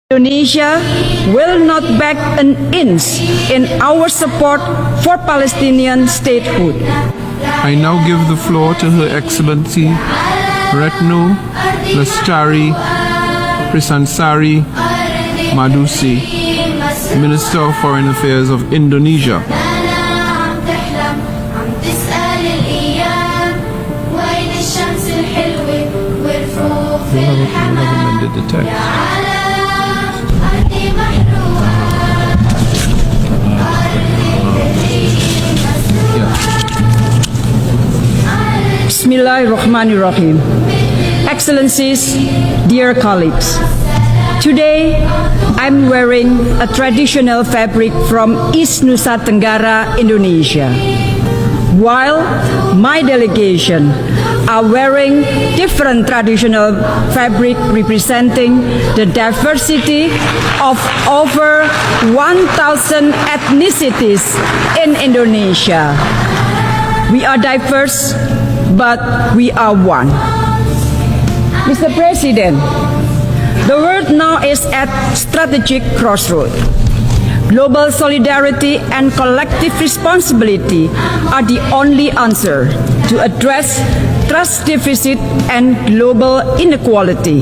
Indonesia will not back an inch in our support for Palestinian statehood. I now give the floor to Her Excellency Retno Lestari Prisansari Madusi, Minister of Foreign Affairs of Indonesia. You haven't amended the text. Bismillahirrahmanirrahim. Excellencies, dear colleagues, today I'm wearing a traditional fabric from East Nusa Tenggara, Indonesia, while my delegation are wearing different traditional fabric representing the diversity of over 1,000 ethnicities in Indonesia. We are diverse, but we are one. Mr. President, the world now is at strategic crossroads. Global solidarity and collective responsibility are the only answer to address trust deficit and global inequality.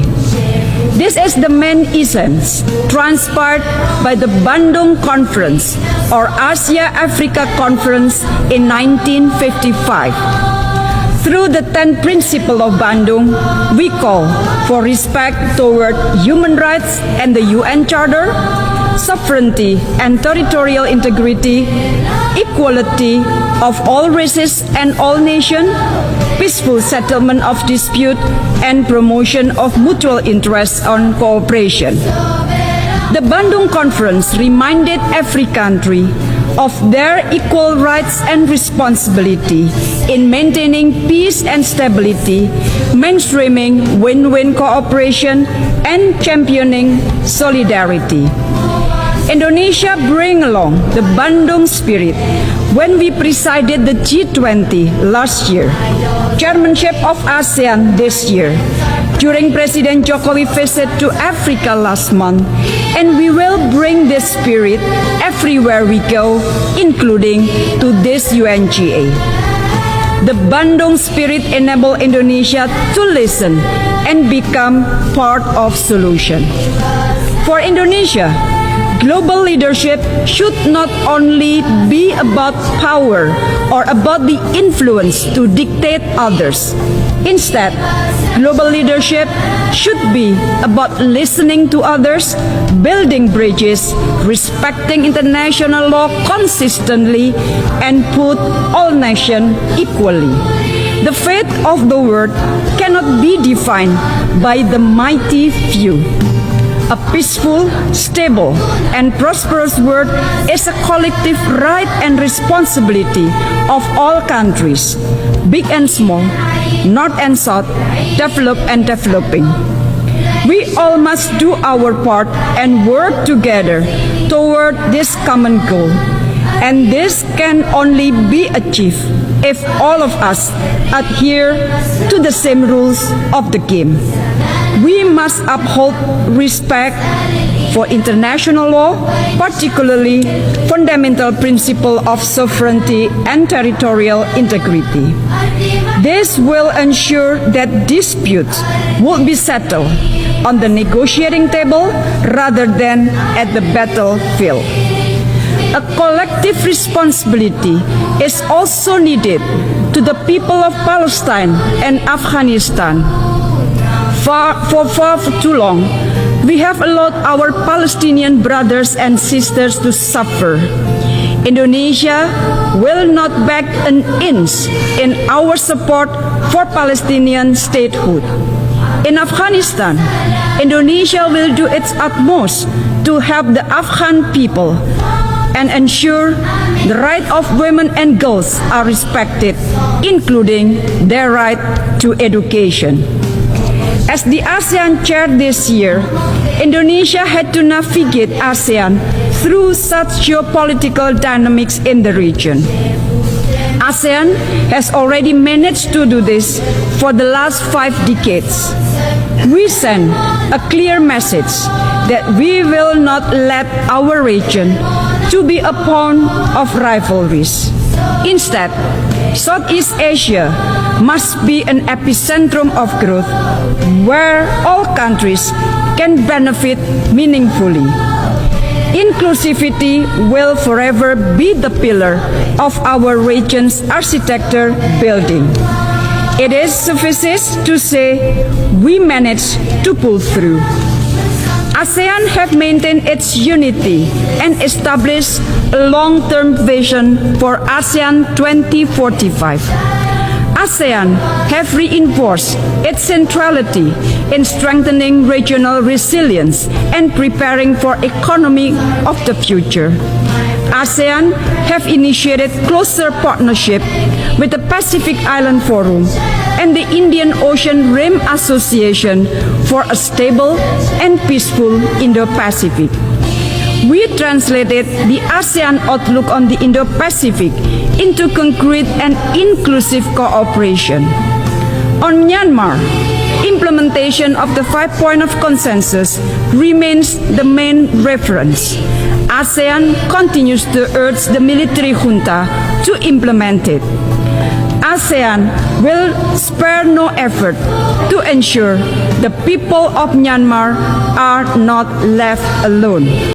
This is the main essence transpired by the Bandung Conference or Asia-Africa Conference in 1955. Through the 10th principle of Bandung, we call for respect toward human rights and the UN Charter, sovereignty and territorial integrity, equality of all races and all nations, peaceful settlement of dispute, and promotion of mutual interest and cooperation. The Bandung Conference reminded every country of their equal rights and responsibility in maintaining peace and stability, mainstreaming win-win cooperation, and championing solidarity. Indonesia bring along the Bandung spirit when we presided the G20 last year, chairmanship of ASEAN this year, during President Jokowi's visit to Africa last month, and we will bring this spirit everywhere we go, including to this UNGA. The Bandung spirit enables Indonesia to listen and become part of solution. For Indonesia, global leadership should not only be about power or about the influence to dictate others. Instead, global leadership should be about listening to others, building bridges, respecting international law consistently, and put all nations equally. The fate of the world cannot be defined by the mighty few. A peaceful, stable, and prosperous world is a collective right and responsibility of all countries, big and small, north and south, developed and developing. We all must do our part and work together toward this common goal. And this can only be achieved if all of us adhere to the same rules of the game. We must uphold respect for international law, particularly fundamental principle of sovereignty and territorial integrity. This will ensure that disputes will be settled on the negotiating table rather than at the battlefield. A collective responsibility is also needed to the people of Palestine and Afghanistan. For far too long, we have allowed our Palestinian brothers and sisters to suffer. Indonesia will not back an inch in our support for Palestinian statehood. In Afghanistan, Indonesia will do its utmost to help the Afghan people and ensure the rights of women and girls are respected, including their right to education. As the ASEAN chair this year, Indonesia had to navigate ASEAN through such geopolitical dynamics in the region. ASEAN has already managed to do this for the last 5 decades. We send a clear message that we will not let our region to be a pawn of rivalries. Instead, Southeast Asia must be an epicentrum of growth where all countries can benefit meaningfully. Inclusivity will forever be the pillar of our region's architecture building. It is suffices to say we managed to pull through. ASEAN have maintained its unity and established a long-term vision for ASEAN 2045. ASEAN have reinforced its centrality in strengthening regional resilience and preparing for economy of the future. ASEAN have initiated closer partnership with the Pacific Island Forum and the Indian Ocean Rim Association for a stable and peaceful Indo-Pacific. We translated the ASEAN outlook on the Indo-Pacific into concrete and inclusive cooperation. On Myanmar, implementation of the 5-point of consensus remains the main reference. ASEAN continues to urge the military junta to implement it. ASEAN will spare no effort to ensure the people of Myanmar are not left alone.